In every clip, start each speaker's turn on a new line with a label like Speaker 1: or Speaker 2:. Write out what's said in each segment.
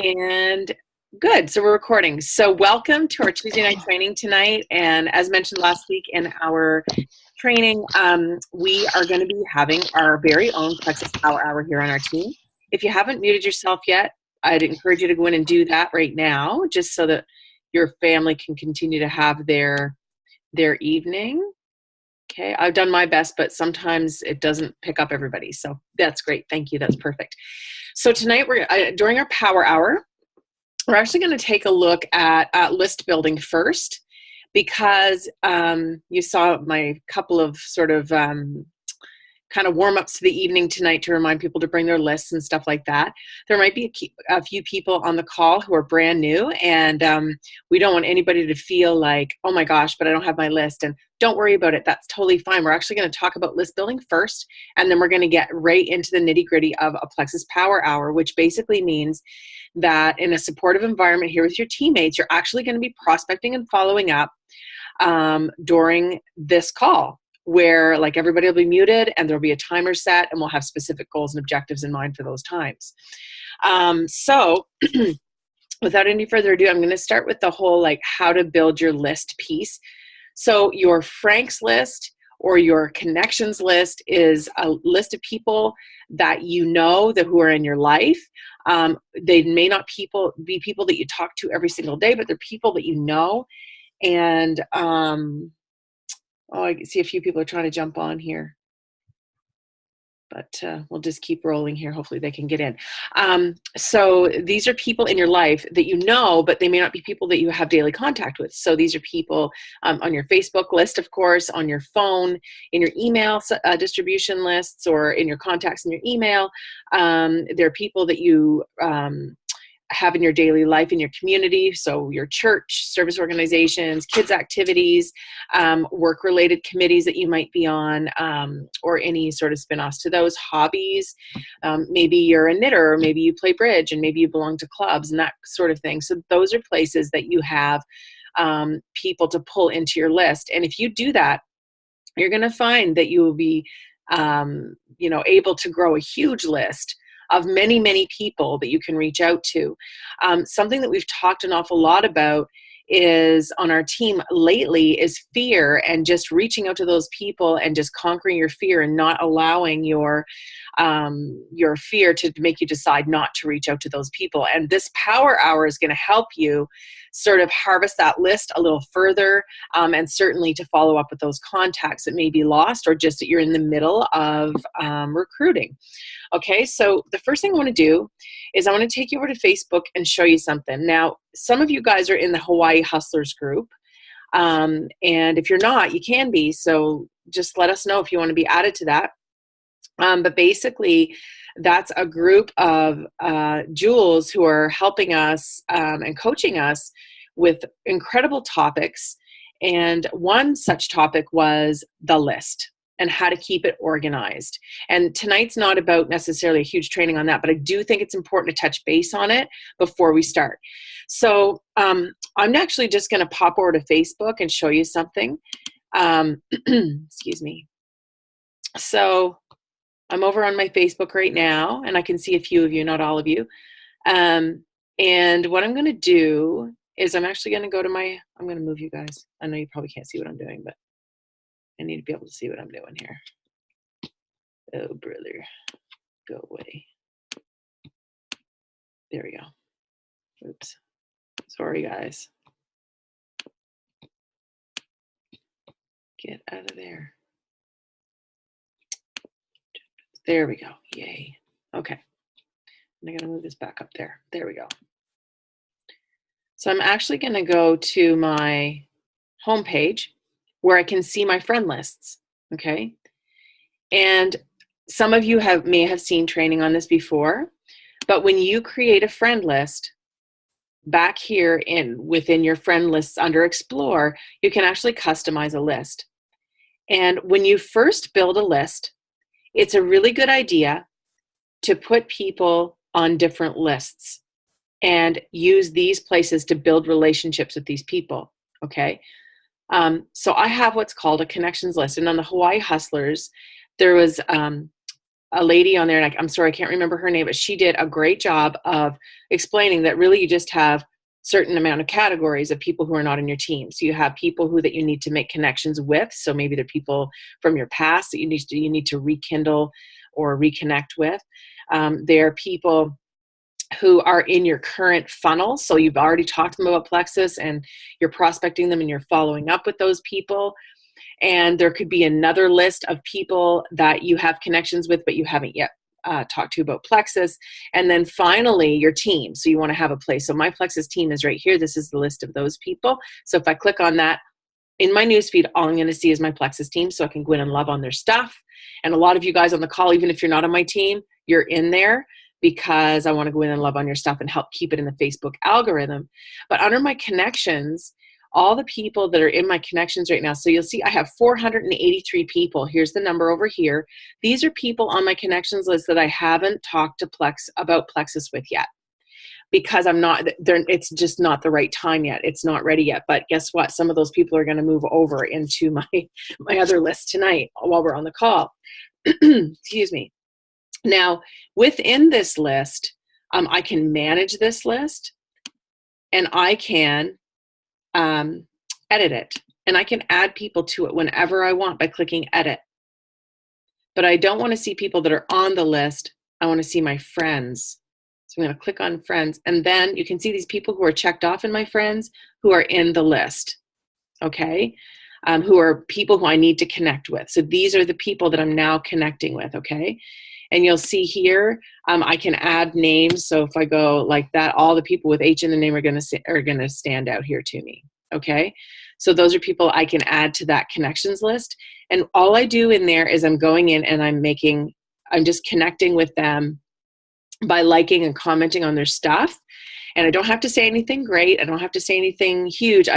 Speaker 1: And good, so we're recording. So welcome to our Tuesday night training tonight. And as mentioned last week in our training, we are going to be having our very own Plexus Power Hour here on our team. If you haven't muted yourself yet, I'd encourage you to go in and do that right now, just so that your family can continue to have their evening. Okay, I've done my best, but sometimes it doesn't pick up everybody. So that's great. Thank you. That's perfect. So tonight, during our power hour, we're actually going to take a look at list building first, because you saw my couple of sort of kind of warm-ups to the evening tonight to remind people to bring their lists and stuff like that. There might be a few people on the call who are brand new, and we don't want anybody to feel like, oh my gosh, but I don't have my list. And don't worry about it. That's totally fine. We're actually going to talk about list building first, and then we're going to get right into the nitty-gritty of a Plexus Power Hour, which basically means that in a supportive environment here with your teammates, you're actually going to be prospecting and following up during this call, where like everybody will be muted and there'll be a timer set, and we'll have specific goals and objectives in mind for those times. So without any further ado, I'm going to start with the whole like how to build your list piece. So your Frank's list or your connections list is a list of people that you know that who are in your life. They may not be people that you talk to every single day, but they're people that you know. And I see a few people are trying to jump on here, but we'll just keep rolling here. Hopefully they can get in. So these are people in your life that you know, but they may not be people that you have daily contact with. So these are people on your Facebook list, of course, on your phone, in your email distribution lists, or in your contacts in your email. There are people that you have in your daily life in your community, so your church, service organizations, kids activities, work-related committees that you might be on, or any sort of spin-offs to those, hobbies. Maybe you're a knitter, or maybe you play bridge, and maybe you belong to clubs and that sort of thing. So those are places that you have people to pull into your list. And if you do that, you're going to find that you will be able to grow a huge list of many, many people that you can reach out to. Something that we've talked an awful lot about is on our team lately is fear, and just reaching out to those people and just conquering your fear and not allowing your fear to make you decide not to reach out to those people. And this power hour is going to help you sort of harvest that list a little further, and certainly to follow up with those contacts that may be lost, or just that you're in the middle of recruiting. Okay, so the first thing I want to do is I want to take you over to Facebook and show you something. Now, some of you guys are in the Hawaii Hustlers group, and if you're not, you can be, so just let us know if you want to be added to that. But basically, that's a group of jewels who are helping us and coaching us with incredible topics. And one such topic was the list and how to keep it organized. And tonight's not about necessarily a huge training on that, but I do think it's important to touch base on it before we start. So I'm actually just going to pop over to Facebook and show you something. Excuse me. So I'm over on my Facebook right now, and I can see a few of you, not all of you. And what I'm going to do is I'm actually going to go to I'm going to move you guys. I know you probably can't see what I'm doing, but I need to be able to see what I'm doing here. Oh, brother, go away. There we go. Oops. Sorry, guys. Get out of there. There we go. Yay. Okay. And I got to move this back up there. There we go. So I'm actually going to go to my homepage where I can see my friend lists. Okay. And some of you may have seen training on this before, but when you create a friend list, back here within your friend lists under Explore, you can actually customize a list. And when you first build a list, it's a really good idea to put people on different lists and use these places to build relationships with these people, okay? So I have what's called a connections list. And on the Hawaii Hustlers, there was a lady on there, and I'm sorry, I can't remember her name, but she did a great job of explaining that really you just have certain amount of categories of people who are not in your team. So you have people that you need to make connections with. So maybe they're people from your past that you need to rekindle or reconnect with. There are people who are in your current funnel. So you've already talked to them about Plexus and you're prospecting them and you're following up with those people. And there could be another list of people that you have connections with, but you haven't yet talked to about Plexus. And then finally, your team. So you want to have a place. So my Plexus team is right here. This is the list of those people. So if I click on that, in my newsfeed, all I'm going to see is my Plexus team, so I can go in and love on their stuff. And a lot of you guys on the call, even if you're not on my team, you're in there because I want to go in and love on your stuff and help keep it in the Facebook algorithm. But under my connections, all the people that are in my connections right now, so you'll see I have 483 people. Here's the number over here. These are people on my connections list that I haven't talked to about Plexus with yet, because it's just not the right time yet. It's not ready yet. But guess what? Some of those people are going to move over into my other list tonight while we're on the call. Excuse me. Now, within this list, I can manage this list and I can edit it. And I can add people to it whenever I want by clicking edit. But I don't want to see people that are on the list. I want to see my friends. So I'm going to click on friends, and then you can see these people who are checked off in my friends who are in the list, okay? Who are people who I need to connect with. So these are the people that I'm now connecting with, okay? And you'll see here, I can add names. So if I go like that, all the people with H in the name are going to stand out here to me, okay? So those are people I can add to that connections list. And all I do in there is I'm going in and I'm just connecting with them by liking and commenting on their stuff. And I don't have to say anything great. I don't have to say anything huge.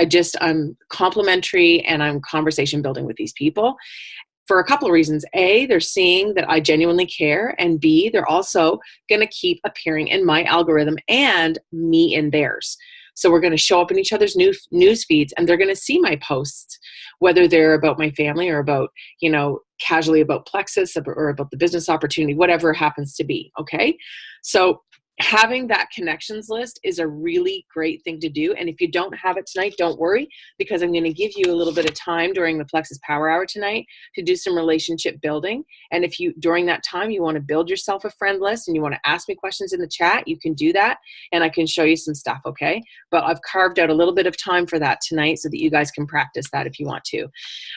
Speaker 1: I'm complimentary and I'm conversation building with these people for a couple of reasons. A, they're seeing that I genuinely care. And B, they're also going to keep appearing in my algorithm and me in theirs. So we're going to show up in each other's news feeds, and they're going to see my posts, whether they're about my family or about, casually about Plexus or about the business opportunity, whatever it happens to be. Okay. So having that connections list is a really great thing to do. And if you don't have it tonight, don't worry, because I'm going to give you a little bit of time during the Plexus Power Hour tonight to do some relationship building. And if during that time, you want to build yourself a friend list and you want to ask me questions in the chat, you can do that. And I can show you some stuff. Okay. But I've carved out a little bit of time for that tonight so that you guys can practice that if you want to.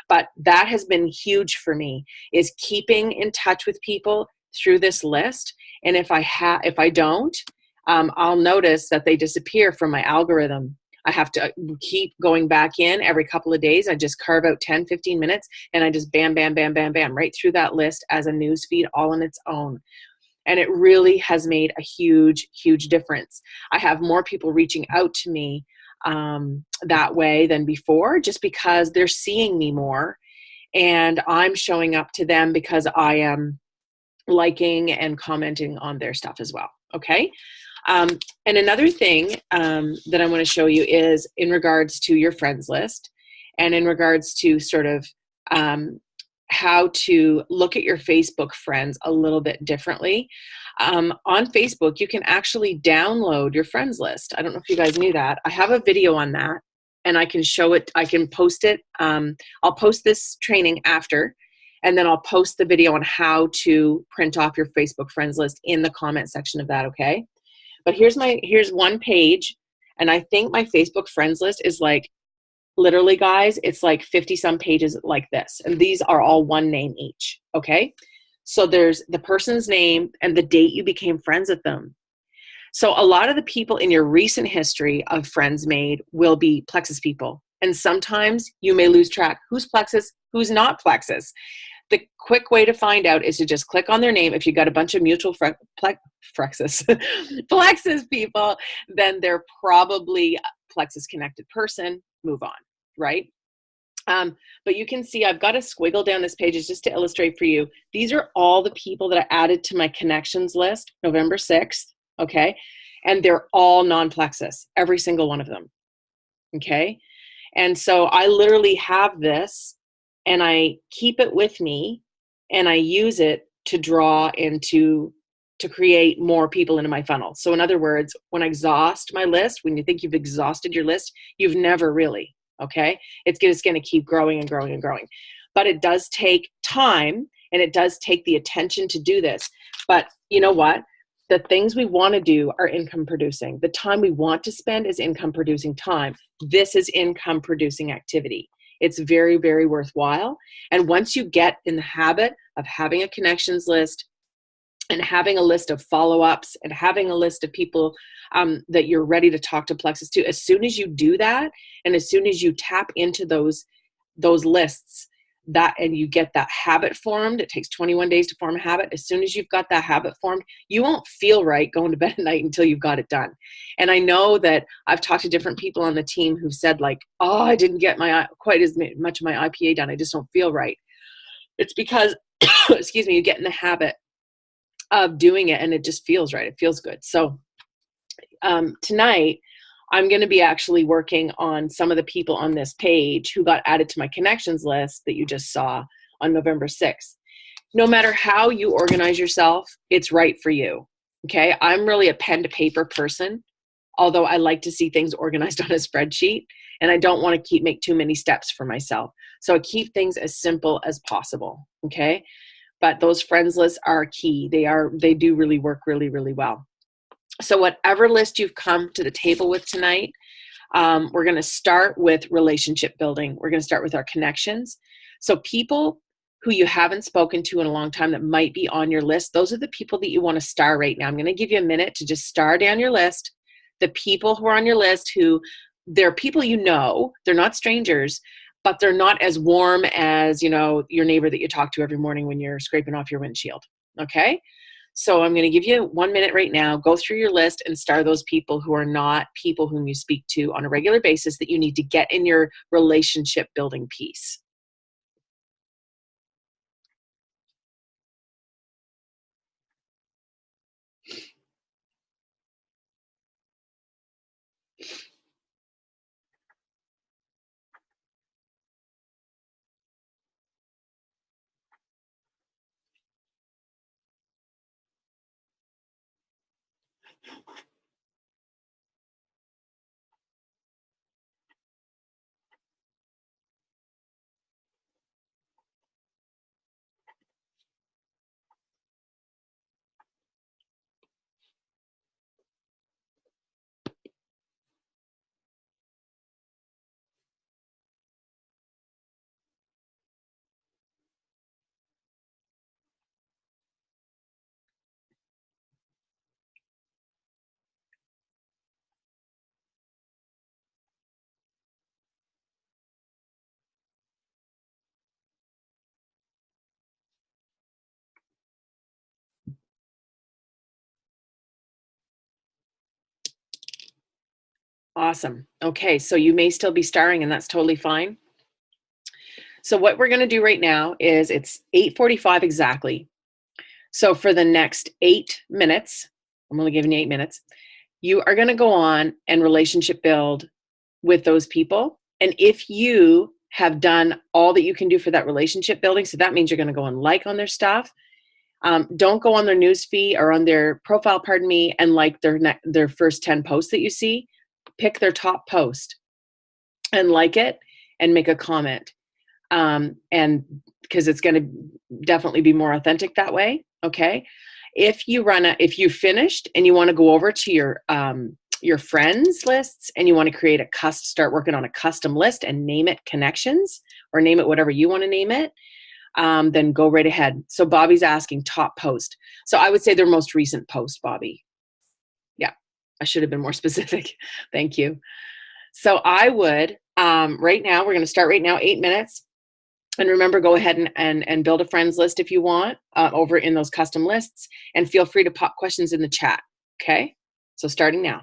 Speaker 1: But that has been huge for me, is keeping in touch with people through this list. And if I don't, I'll notice that they disappear from my algorithm. I have to keep going back in every couple of days. I just carve out 10, 15 minutes and I just bam, bam, bam, bam, bam, right through that list as a news feed all on its own. And it really has made a huge, huge difference. I have more people reaching out to me that way than before, just because they're seeing me more and I'm showing up to them because I am liking and commenting on their stuff as well. Okay. And another thing that I want to show you is in regards to your friends list and in regards to sort of how to look at your Facebook friends a little bit differently. On Facebook, you can actually download your friends list. I don't know if you guys knew that. I have a video on that and I can show it. I can post it. I'll post this training after. And then I'll post the video on how to print off your Facebook friends list in the comment section of that, okay? But here's one page, and I think my Facebook friends list is like, literally, guys, it's like 50 some pages like this. And these are all one name each, okay? So there's the person's name and the date you became friends with them. So a lot of the people in your recent history of friends made will be Plexus people. And sometimes you may lose track. Who's Plexus? Who's not Plexus? The quick way to find out is to just click on their name. If you got a bunch of mutual Plexus people, then they're probably a Plexus connected person. Move on, right? But you can see I've got a squiggle down this page just to illustrate for you. These are all the people that I added to my connections list November 6th, okay? And they're all non-Plexus, every single one of them, okay? And so I literally have this and I keep it with me and I use it to draw into to create more people into my funnel. So in other words, when I exhaust my list, when you think you've exhausted your list, you've never really, okay? It's just going to keep growing and growing and growing. But it does take time and it does take the attention to do this. But you know what? The things we want to do are income producing. The time we want to spend is income producing time. This is income producing activity. It's very, very worthwhile. And once you get in the habit of having a connections list and having a list of follow-ups and having a list of people that you're ready to talk to Plexus to, as soon as you do that and as soon as you tap into those lists, that and you get that habit formed, it takes 21 days to form a habit. As soon as you've got that habit formed, you won't feel right going to bed at night until you've got it done. And I know that I've talked to different people on the team who said like, oh, I didn't get quite as much of my IPA done. I just don't feel right. It's because, excuse me, you get in the habit of doing it and it just feels right. It feels good. So tonight, I'm going to be actually working on some of the people on this page who got added to my connections list that you just saw on November 6th. No matter how you organize yourself, it's right for you. Okay. I'm really a pen to paper person, although I like to see things organized on a spreadsheet and I don't want to make too many steps for myself. So I keep things as simple as possible. Okay. But those friends lists are key. They do really work really, really well. So whatever list you've come to the table with tonight, we're going to start with relationship building. We're going to start with our connections. So people who you haven't spoken to in a long time that might be on your list, those are the people that you want to star right now. I'm going to give you a minute to just star down your list. The people who are on your list they're people you know, they're not strangers, but they're not as warm as, your neighbor that you talk to every morning when you're scraping off your windshield. Okay? So I'm going to give you 1 minute right now. Go through your list and star those people who are not people whom you speak to on a regular basis that you need to get in your relationship building piece. Awesome. Okay, so you may still be starring and that's totally fine. So what we're going to do right now is it's 8:45 exactly. So for the next 8 minutes, I'm only giving you 8 minutes, you are going to go on and relationship build with those people. And if you have done all that you can do for that relationship building, so that means you're going to go and like on their stuff. Don't go on their news feed or on their profile, pardon me, and like their first 10 posts that you see. Pick their top post and like it and make a comment. And because it's going to definitely be more authentic that way. Okay. If you finished and you want to go over to your friends lists and you want to start working on a custom list and name it connections or name it whatever you want to name it, then go right ahead. So Bobby's asking top post. So I would say their most recent post, Bobby. Yeah, I should have been more specific. Thank you. So I would, right now, we're going to start right now, 8 minutes. And remember, go ahead and build a friends list if you want over in those custom lists. And feel free to pop questions in the chat. Okay? So starting now.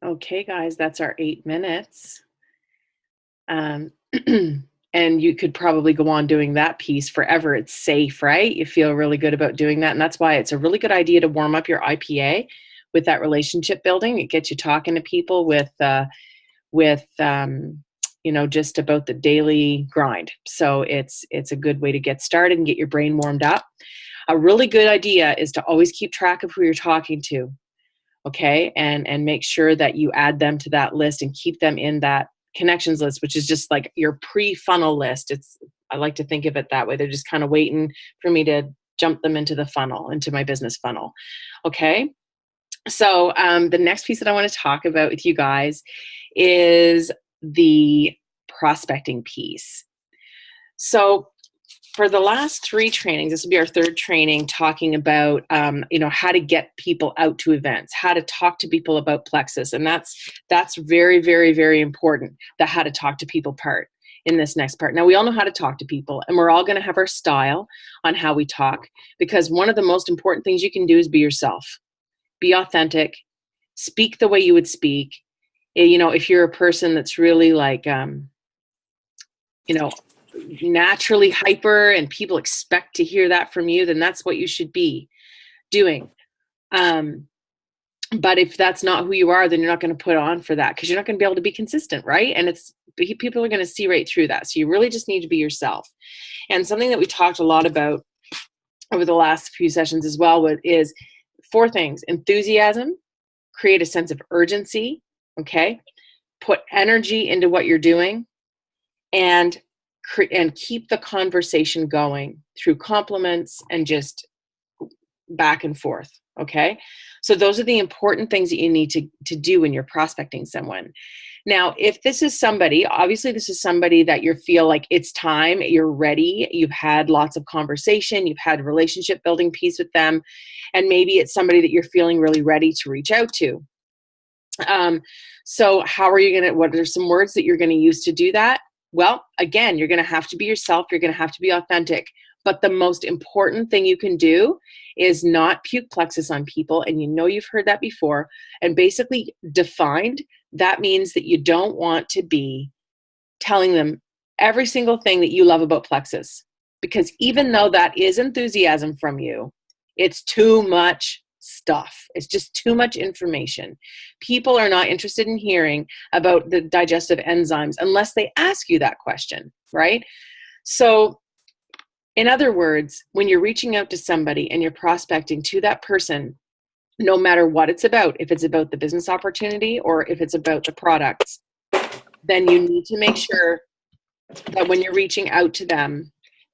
Speaker 1: Okay, guys, that's our 8 minutes. Um, and you could probably go on doing that piece forever. It's safe, right? You feel really good about doing that. And that's why it's a really good idea to warm up your IPA with that relationship building. It gets you talking to people with just about the daily grind. So it's a good way to get started and get your brain warmed up. A really good idea is to always keep track of who you're talking to, okay, and make sure that you add them to that list and keep them in that connections list, which is just like your pre-funnel list. It's I like to think of it that way. They're just kind of waiting for me to jump them into the funnel, into my business funnel. Okay. So the next piece that I want to talk about with you guys is the prospecting piece. So for the last 3 trainings, this will be our 3rd training, talking about how to get people out to events, how to talk to people about Plexus, and that's very, very, very important. The how to talk to people part in this next part. Now, we all know how to talk to people, and we're all going to have our style on how we talk, because one of the most important things you can do is be yourself. Be authentic. Speak the way you would speak. If you're a person that's really like, naturally hyper and people expect to hear that from you, then that's what you should be doing. But if that's not who you are, then you're not going to put on for that, because you're not going to be able to be consistent, right? And people are going to see right through that. So you really just need to be yourself. And something that we talked a lot about over the last few sessions as well is 4 things: enthusiasm, create a sense of urgency, okay? Put energy into what you're doing, and keep the conversation going through compliments and just back and forth, okay? So those are the important things that you need to do when you're prospecting someone. Now, if this is somebody, obviously this is somebody that you feel like it's time, you're ready, you've had lots of conversation, you've had relationship building piece with them, and maybe it's somebody that you're feeling really ready to reach out to. So how are you what are some words that you're going to use to do that? Well, again, you're going to have to be yourself. You're going to have to be authentic. But the most important thing you can do is not puke Plexus on people. And you've heard that before. And basically defined, that means that you don't want to be telling them every single thing that you love about Plexus. Because even though that is enthusiasm from you, it's too much stuff. It's just too much information. People are not interested in hearing about the digestive enzymes unless they ask you that question, right? So in other words, when you're reaching out to somebody and you're prospecting to that person, no matter what it's about, if it's about the business opportunity or if it's about the products, then you need to make sure that when you're reaching out to them,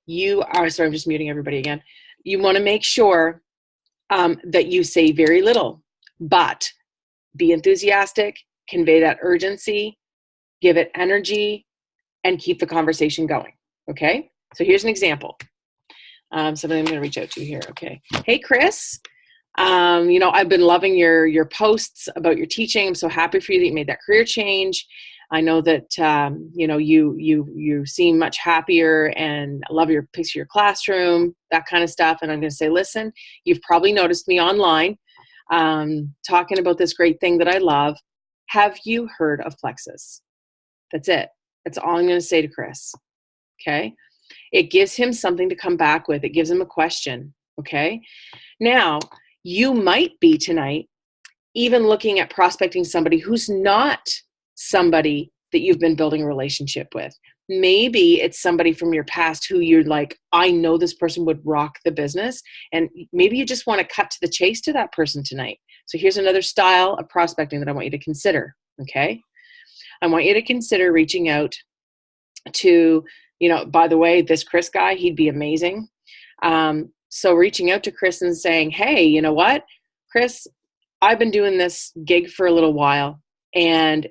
Speaker 1: I'm just muting everybody again. You want to make sure that you say very little, but be enthusiastic, convey that urgency, give it energy, and keep the conversation going. Okay? So here's an example. Somebody I'm going to reach out to here. Okay. Hey, Chris. I've been loving your posts about your teaching. I'm so happy for you that you made that career change. I know that you seem much happier, and I love your picture of your classroom, that kind of stuff. And I'm going to say, listen, you've probably noticed me online talking about this great thing that I love. Have you heard of Plexus? That's it. That's all I'm going to say to Chris. Okay. It gives him something to come back with. It gives him a question. Okay. Now, you might be tonight even looking at prospecting somebody who's not somebody that you've been building a relationship with. Maybe it's somebody from your past who you're like, I know this person would rock the business. And maybe you just want to cut to the chase to that person tonight. So here's another style of prospecting that I want you to consider. Okay. I want you to consider reaching out to, by the way, this Chris guy, he'd be amazing. So reaching out to Chris and saying, hey, you know what, Chris, I've been doing this gig for a little while, and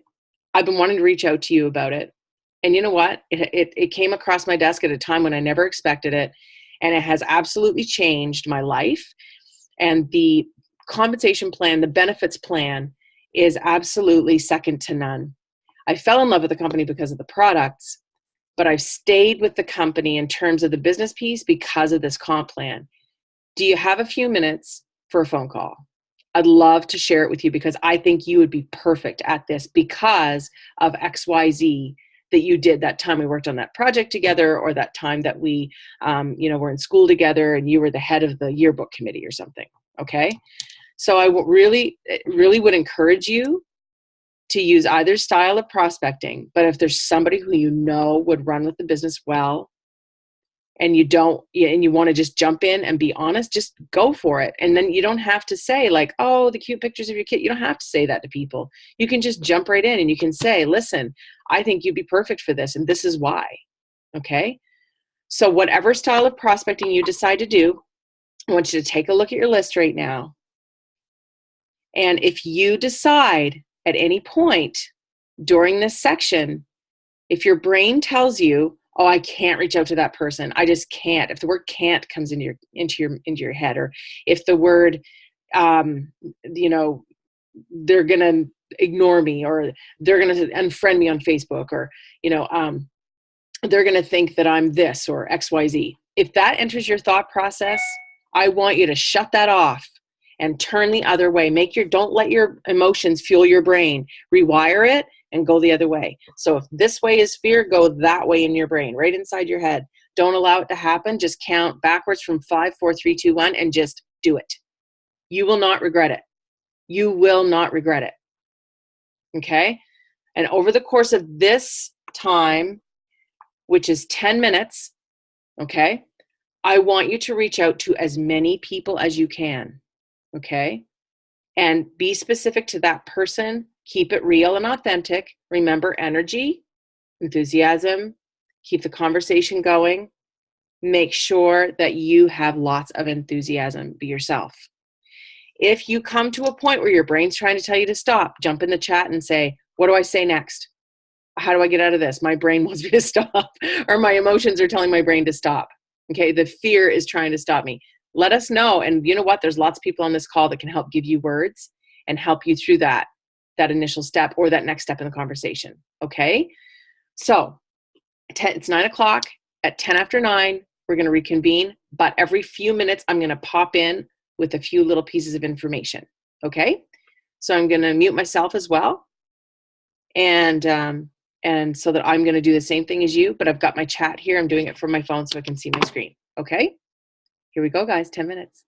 Speaker 1: I've been wanting to reach out to you about it. And you know what? It came across my desk at a time when I never expected it. And it has absolutely changed my life. And the compensation plan, the benefits plan, is absolutely second to none. I fell in love with the company because of the products, but I've stayed with the company in terms of the business piece because of this comp plan. Do you have a few minutes for a phone call? I'd love to share it with you, because I think you would be perfect at this because of XYZ that you did that time we worked on that project together, or that time that we, were in school together and you were the head of the yearbook committee or something. Okay. So I really would encourage you to use either style of prospecting, but if there's somebody who would run with the business well, and you want to just jump in and be honest, just go for it. And then you don't have to say like, oh, the cute pictures of your kid. You don't have to say that to people. You can just jump right in and you can say, listen, I think you'd be perfect for this, and this is why. Okay. So whatever style of prospecting you decide to do, I want you to take a look at your list right now. And if you decide at any point during this section, if your brain tells you, oh, I can't reach out to that person, I just can't. If the word can't comes into your head, or if the word, you know, they're gonna ignore me, or they're gonna unfriend me on Facebook, or they're gonna think that I'm this or XYZ. If that enters your thought process, I want you to shut that off and turn the other way. Don't let your emotions fuel your brain. Rewire it and go the other way. So if this way is fear, go that way in your brain, right inside your head. Don't allow it to happen. Just count backwards from 5, 4, 3, 2, 1, and just do it. You will not regret it. You will not regret it. Okay? And over the course of this time, which is 10 minutes, okay, I want you to reach out to as many people as you can, okay? And be specific to that person. Keep it real and authentic. Remember energy, enthusiasm, keep the conversation going. Make sure that you have lots of enthusiasm. Be yourself. If you come to a point where your brain's trying to tell you to stop, jump in the chat and say, what do I say next? How do I get out of this? My brain wants me to stop, or my emotions are telling my brain to stop. Okay, the fear is trying to stop me. Let us know. And you know what? There's lots of people on this call that can help give you words and help you through that initial step or that next step in the conversation. Okay, so it's 9 o'clock. At 10 after 9, we're going to reconvene. But every few minutes, I'm going to pop in with a few little pieces of information. Okay, so I'm going to mute myself as well. And so that I'm going to do the same thing as you, but I've got my chat here. I'm doing it from my phone so I can see my screen. Okay, here we go, guys. 10 minutes.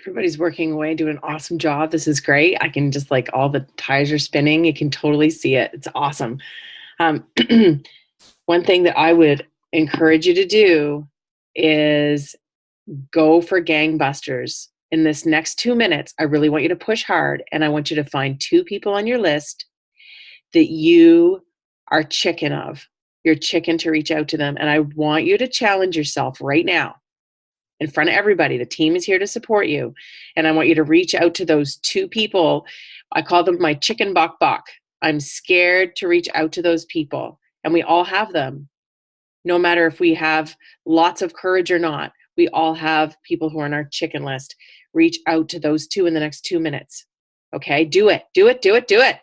Speaker 1: Everybody's working away, doing an awesome job. This is great. I can just like all the tires are spinning. You can totally see it. It's awesome. Um, one thing that I would encourage you to do is go for gangbusters. In this next 2 minutes, I really want you to push hard and I want you to find 2 people on your list that you are chicken of. You're chicken to reach out to them. And I want you to challenge yourself right now in front of everybody. The team is here to support you. And I want you to reach out to those 2 people. I call them my chicken bok bok. I'm scared to reach out to those people. And we all have them. No matter if we have lots of courage or not, we all have people who are on our chicken list. Reach out to those 2 in the next 2 minutes. Okay, do it, do it, do it, do it.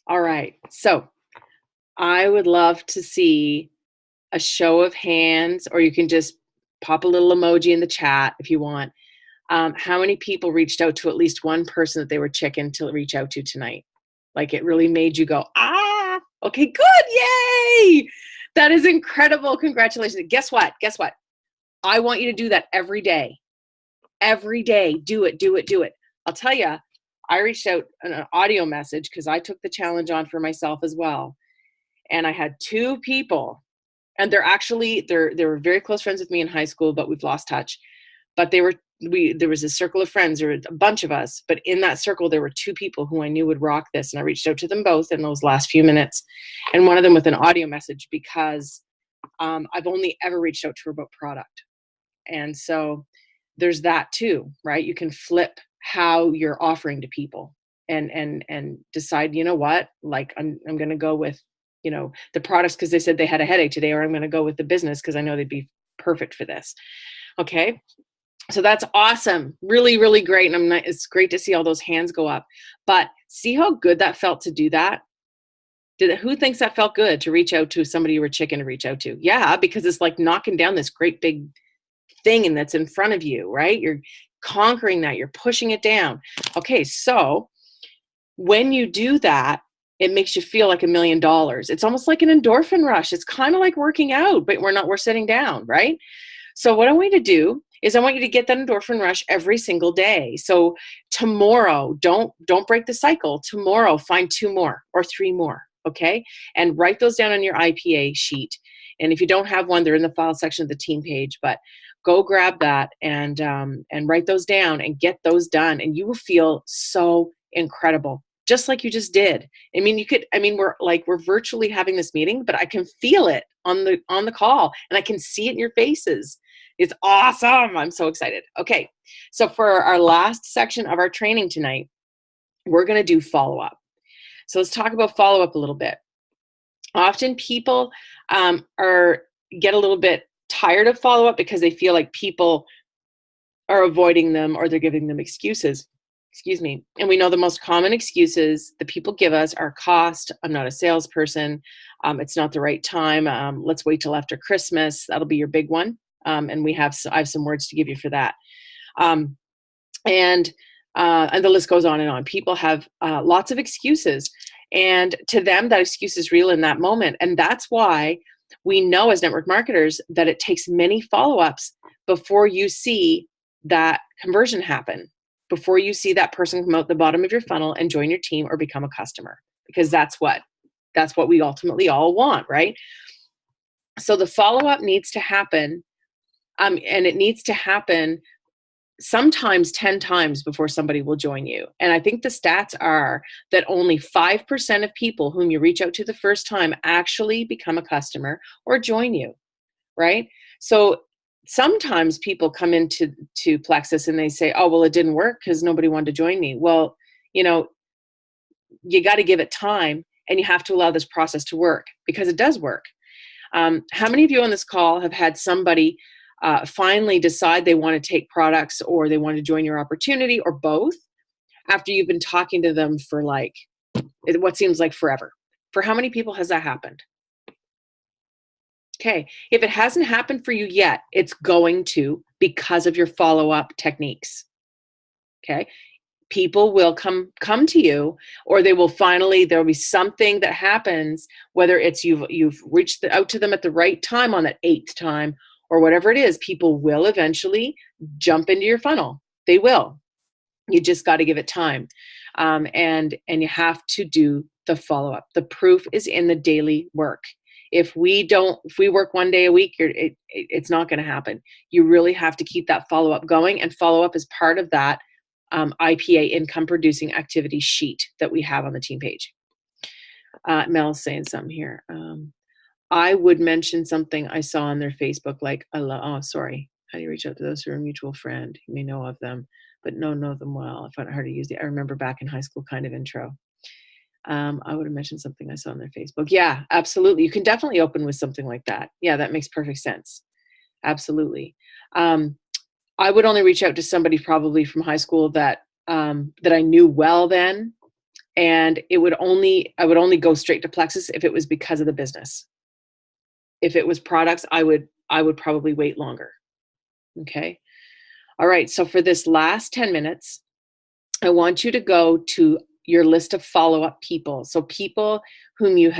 Speaker 1: All right. So I would love to see a show of hands, or you can just pop a little emoji in the chat if you want. How many people reached out to at least one person that they were chicken to reach out to tonight? Like it really made you go, ah, okay, good. Yay. That is incredible. Congratulations. Guess what? Guess what? I want you to do that every day. Every day. Do it, do it, do it. I'll tell you, I reached out an audio message because I took the challenge on for myself as well. And I had 2 people, and they were very close friends with me in high school, but we've lost touch. But there was a circle of friends, there were a bunch of us, but in that circle there were 2 people who I knew would rock this, and I reached out to them both in those last few minutes, and one of them with an audio message because I've only ever reached out to her about product. And so there's that too, right? You can flip how you're offering to people and decide, you know what, like I'm going to go with, the products because they said they had a headache today, or I'm going to go with the business because I know they'd be perfect for this. Okay. So that's awesome. Really, really great. And it's great to see all those hands go up, but see how good that felt to do that. Who thinks that felt good to reach out to somebody you were chicken to reach out to? Yeah. Because it's like knocking down this great big thing and that's in front of you, right? You're conquering that, you're pushing it down. Okay. So when you do that, it makes you feel like $1 million. It's almost like an endorphin rush. It's kind of like working out, but we're sitting down, right? So what I want you to do is I want you to get that endorphin rush every single day. So tomorrow, don't break the cycle. Tomorrow, find 2 more or 3 more, okay? And write those down on your IPA sheet. And if you don't have one, they're in the file section of the team page. But go grab that and write those down and get those done, and you will feel so incredible, just like you just did. I mean, we're virtually having this meeting, but I can feel it on the call, and I can see it in your faces. It's awesome. I'm so excited. Okay, so for our last section of our training tonight, we're going to do follow-up. So let's talk about follow-up a little bit. Often people get a little bit tired of follow-up because they feel like people are avoiding them or they're giving them excuses. Excuse me. And we know the most common excuses that people give us are cost. I'm not a salesperson. It's not the right time. Let's wait till after Christmas. That'll be your big one. And I have some words to give you for that. And the list goes on and on. People have lots of excuses, and to them, that excuse is real in that moment. And that's why we know as network marketers that it takes many follow-ups before you see that conversion happen, before you see that person come out the bottom of your funnel and join your team or become a customer, because that's what we ultimately all want, right? So the follow-up needs to happen, and it needs to happen sometimes 10 times before somebody will join you. And I think the stats are that only 5% of people whom you reach out to the first time actually become a customer or join you, right? So sometimes people come into Plexus and they say, oh, well, it didn't work because nobody wanted to join me. Well, you got to give it time, and you have to allow this process to work, because it does work. How many of you on this call have had somebody finally decide they want to take products, or they want to join your opportunity, or both, after you've been talking to them for what seems like forever? For how many people has that happened? Okay, if it hasn't happened for you yet, it's going to, because of your follow-up techniques. Okay, people will come to you, or there'll be something that happens, whether it's you've reached out to them at the right time on that 8th time, or whatever it is. People will eventually jump into your funnel. They will. You just got to give it time. And you have to do the follow-up. The proof is in the daily work. If we work one day a week, it's not going to happen. You really have to keep that follow-up going, and follow-up is part of that IPA, income producing activity sheet, that we have on the team page. Mel's saying something here. I would mention something I saw on their Facebook, like, oh, sorry. How do you reach out to those who are a mutual friend? You may know of them, but know them well. I find it hard to use I remember back in high school kind of intro. I would have mentioned something I saw on their Facebook. Yeah, absolutely. You can definitely open with something like that. Yeah, that makes perfect sense. Absolutely. I would only reach out to somebody probably from high school that I knew well then, and I would only go straight to Plexus if it was because of the business. If it was products, I would probably wait longer. Okay. All right. So for this last 10 minutes, I want you to go to your list of follow-up people. So people whom you've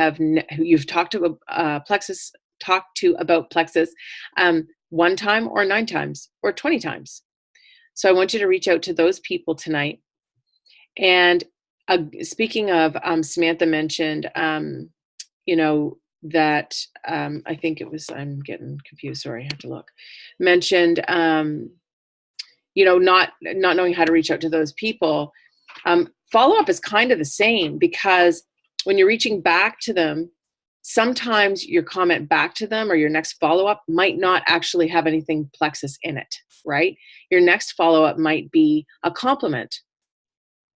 Speaker 1: talked to about Plexus 1 time or 9 times or 20 times. So I want you to reach out to those people tonight. And speaking of, Samantha mentioned, that I think it was, I'm getting confused, sorry, I have to look, mentioned, not knowing how to reach out to those people. Follow-up is kind of the same, because when you're reaching back to them, sometimes your comment back to them or your next follow-up might not actually have anything Plexus in it, right? Your next follow-up might be a compliment.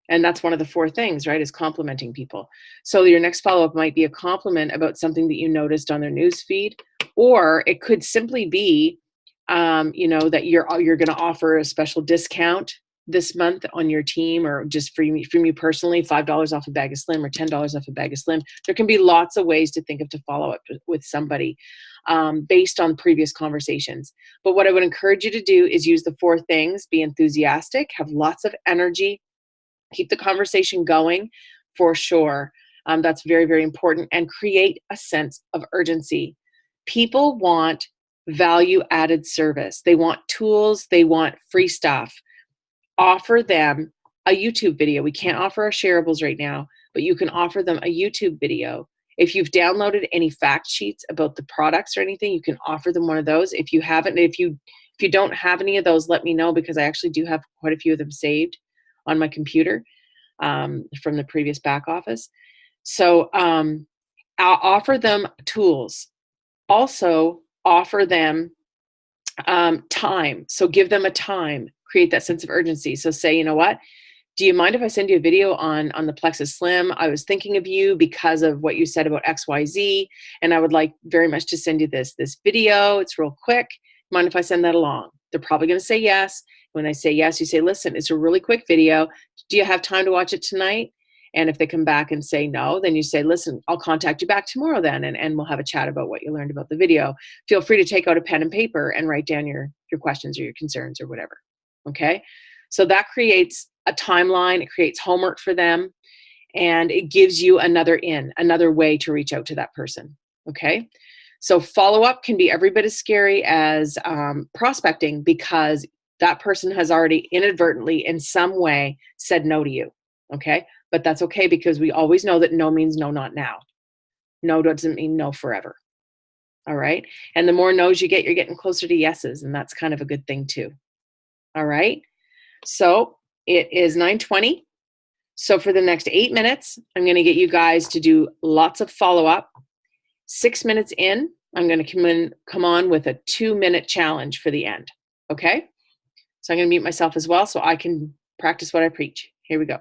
Speaker 1: And that's one of the 4 things, right, is complimenting people. So your next follow-up might be a compliment about something that you noticed on their news feed, or it could simply be, that you're going to offer a special discount this month on your team, or just from you personally, $5 off a bag of Slim or $10 off a bag of Slim. There can be lots of ways to think of to follow up with somebody based on previous conversations. But what I would encourage you to do is use the 4 things: be enthusiastic, have lots of energy, keep the conversation going for sure. That's very, very important. And create a sense of urgency. People want value-added service. They want tools. They want free stuff. Offer them a YouTube video. We can't offer our shareables right now, but you can offer them a YouTube video. If you've downloaded any fact sheets about the products or anything, you can offer them one of those. If you haven't, if you If you don't have any of those, let me know, because I actually do have quite a few of them saved on my computer from the previous back office. So I'll offer them tools. Also, offer them time. So give them a time, create that sense of urgency. So say, you know what? Do you mind if I send you a video on the Plexus Slim? I was thinking of you because of what you said about XYZ, and I would like very much to send you this video. It's real quick. Mind if I send that along? They're probably going to say yes. When they say yes, you say, listen, it's a really quick video. Do you have time to watch it tonight? And if they come back and say no, then you say, listen, I'll contact you back tomorrow then, and we'll have a chat about what you learned about the video. Feel free to take out a pen and paper and write down your questions or your concerns or whatever. Okay? So that creates a timeline, it creates homework for them, and it gives you another way to reach out to that person. Okay? So follow up can be every bit as scary as prospecting, because that person has already inadvertently in some way said no to you. Okay? But that's okay, because we always know that no means no, not now. No doesn't mean no forever. All right? And the more no's you get, you're getting closer to yeses, and that's kind of a good thing too. All right? So it is 9:20. So for the next 8 minutes, I'm going to get you guys to do lots of follow-up. 6 minutes in, I'm going to come on with a 2-minute challenge for the end. Okay? So I'm going to mute myself as well so I can practice what I preach. Here we go.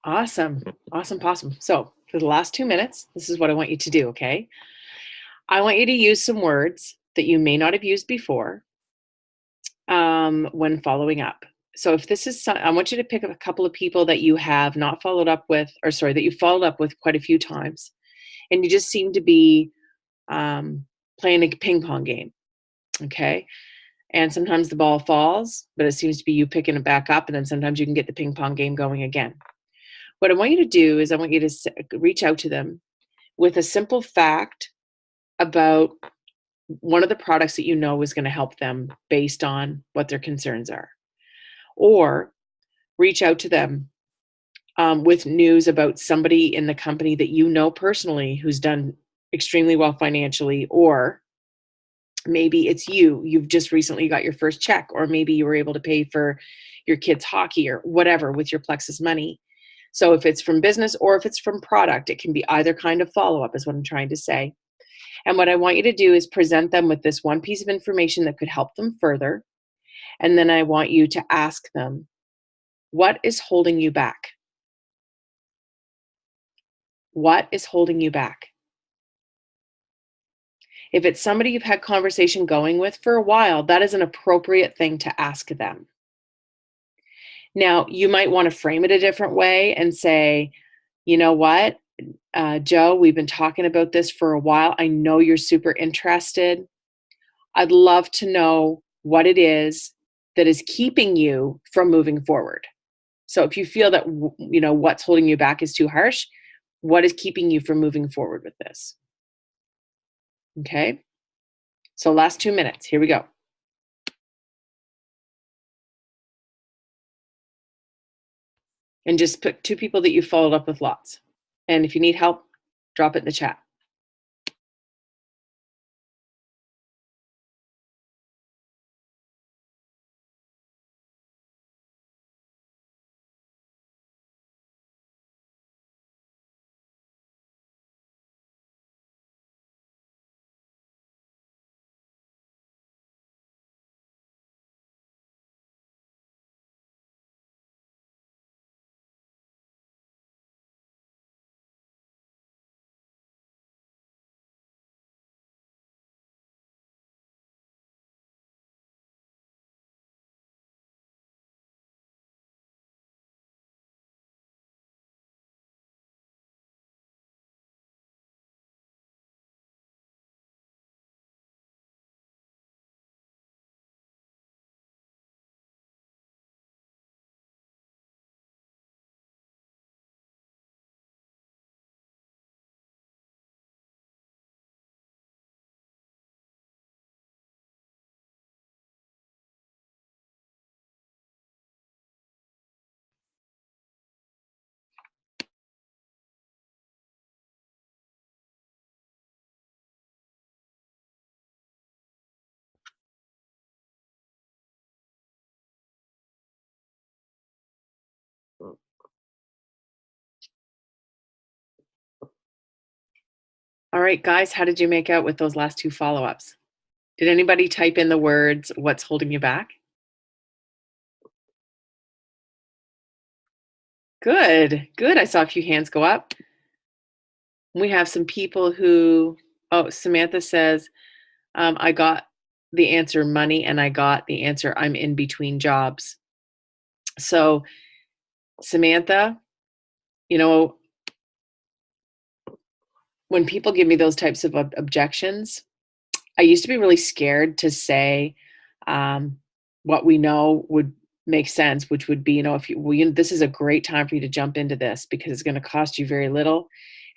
Speaker 1: Awesome. Awesome. Awesome. So for the last 2 minutes, this is what I want you to do. Okay. I want you to use some words that you may not have used before when following up. So if this is, I want you to pick up a couple of people that you have not followed up with, or sorry, that you followed up with quite a few times, and you just seem to be playing a ping pong game. Okay. And sometimes the ball falls, but it seems to be you picking it back up. And then sometimes you can get the ping pong game going again. What I want you to do is I want you to reach out to them with a simple fact about one of the products that you know is going to help them based on what their concerns are. Or reach out to them with news about somebody in the company that you know personally who's done extremely well financially, or maybe it's you've just recently got your first check, or maybe you were able to pay for your kids' hockey or whatever with your Plexus money. So if it's from business or if it's from product, it can be either kind of follow-up is what I'm trying to say. And what I want you to do is present them with this one piece of information that could help them further. And then I want you to ask them, what is holding you back? What is holding you back? If it's somebody you've had conversation going with for a while, that is an appropriate thing to ask them. Now, you might want to frame it a different way and say, you know what, Joe, we've been talking about this for a while. I know you're super interested. I'd love to know what it is that is keeping you from moving forward. So if you feel that, what's holding you back is too harsh, what is keeping you from moving forward with this? Okay. So last 2 minutes, here we go. And just pick 2 people that you followed up with lots. And if you need help, drop it in the chat. All right, guys, how did you make out with those last 2 follow-ups? Did anybody type in the words, what's holding you back? Good, good. I saw a few hands go up. We have some people who, Samantha says, I got the answer money, and I got the answer I'm in between jobs. So, Samantha, you know, when people give me those types of objections, I used to be really scared to say what we know would make sense, which would be, if this is a great time for you to jump into this because it's going to cost you very little,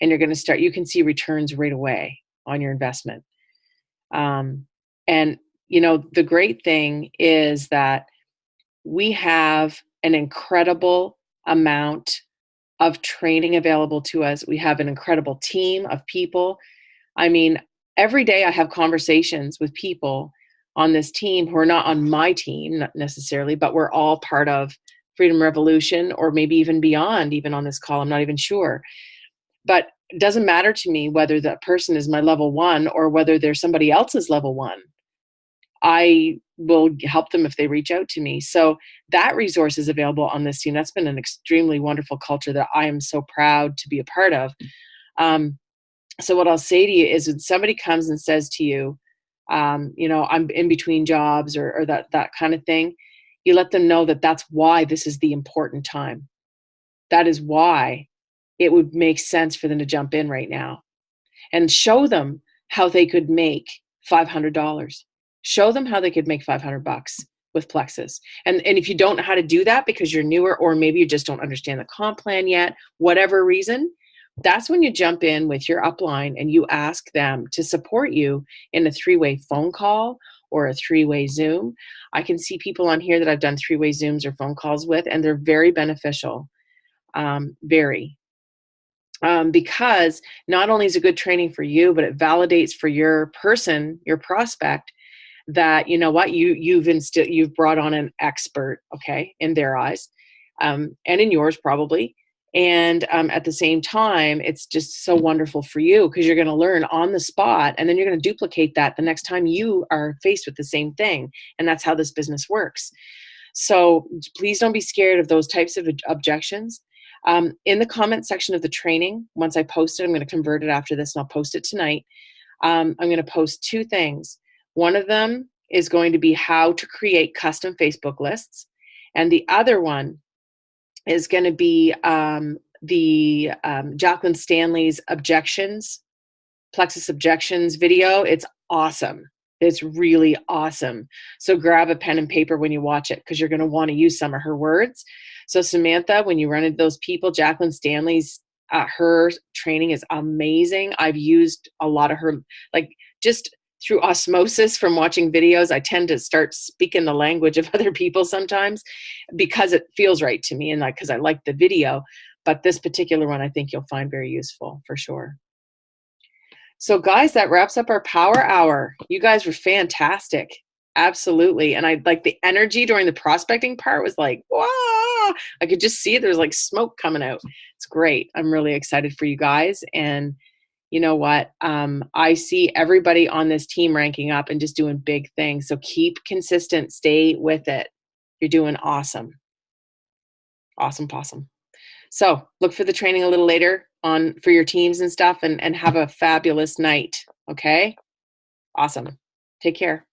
Speaker 1: and you're going to start. You can see returns right away on your investment. And the great thing is that we have an incredible amount of training available to us. We have an incredible team of people. I mean, every day I have conversations with people on this team who are not on my team, not necessarily, but we're all part of Freedom Revolution, or maybe even beyond, even on this call. I'm not even sure. But it doesn't matter to me whether that person is my level 1 or whether they're somebody else's level 1. I will help them if they reach out to me. So that resource is available on this team. That's been an extremely wonderful culture that I am so proud to be a part of. Um, so what I'll say to you is when somebody comes and says to you, I'm in between jobs or that kind of thing, you let them know that that's why this is the important time. That is why it would make sense for them to jump in right now, and show them how they could make $500. Show them how they could make 500 bucks with Plexus. And if you don't know how to do that because you're newer, or maybe you just don't understand the comp plan yet, whatever reason, that's when you jump in with your upline and you ask them to support you in a 3-way phone call or a 3-way Zoom. I can see people on here that I've done 3-way Zooms or phone calls with, and they're very beneficial. Very. Because not only is it good training for you, but it validates for your person, your prospect, that you know what, you've brought on an expert, okay, in their eyes, and in yours probably. And at the same time, it's just so wonderful for you because you're going to learn on the spot, and then you're going to duplicate that the next time you are faced with the same thing. And that's how this business works. So please don't be scared of those types of objections. In the comment section of the training, once I post it, I'm going to convert it after this and I'll post it tonight. I'm going to post 2 things. One of them is going to be how to create custom Facebook lists. And the other one is going to be the Jacqueline Stanley's Plexus objections video. It's awesome. It's really awesome. So grab a pen and paper when you watch it because you're going to want to use some of her words. So Samantha, when you run into those people, Jacqueline Stanley's, her training is amazing. I've used a lot of her, like just through osmosis from watching videos. I tend to start speaking the language of other people sometimes because it feels right to me and like because I like the video. But this particular one I think you'll find very useful for sure. So guys, that wraps up our power hour. You guys were fantastic. Absolutely. And I like the energy during the prospecting part was like, wow, I could just see there's like smoke coming out. It's great. I'm really excited for you guys. And you know what? I see everybody on this team ranking up and just doing big things. So keep consistent, stay with it. You're doing awesome. Awesome possum. So look for the training a little later on for your teams and stuff, and have a fabulous night. Okay? Awesome. Take care.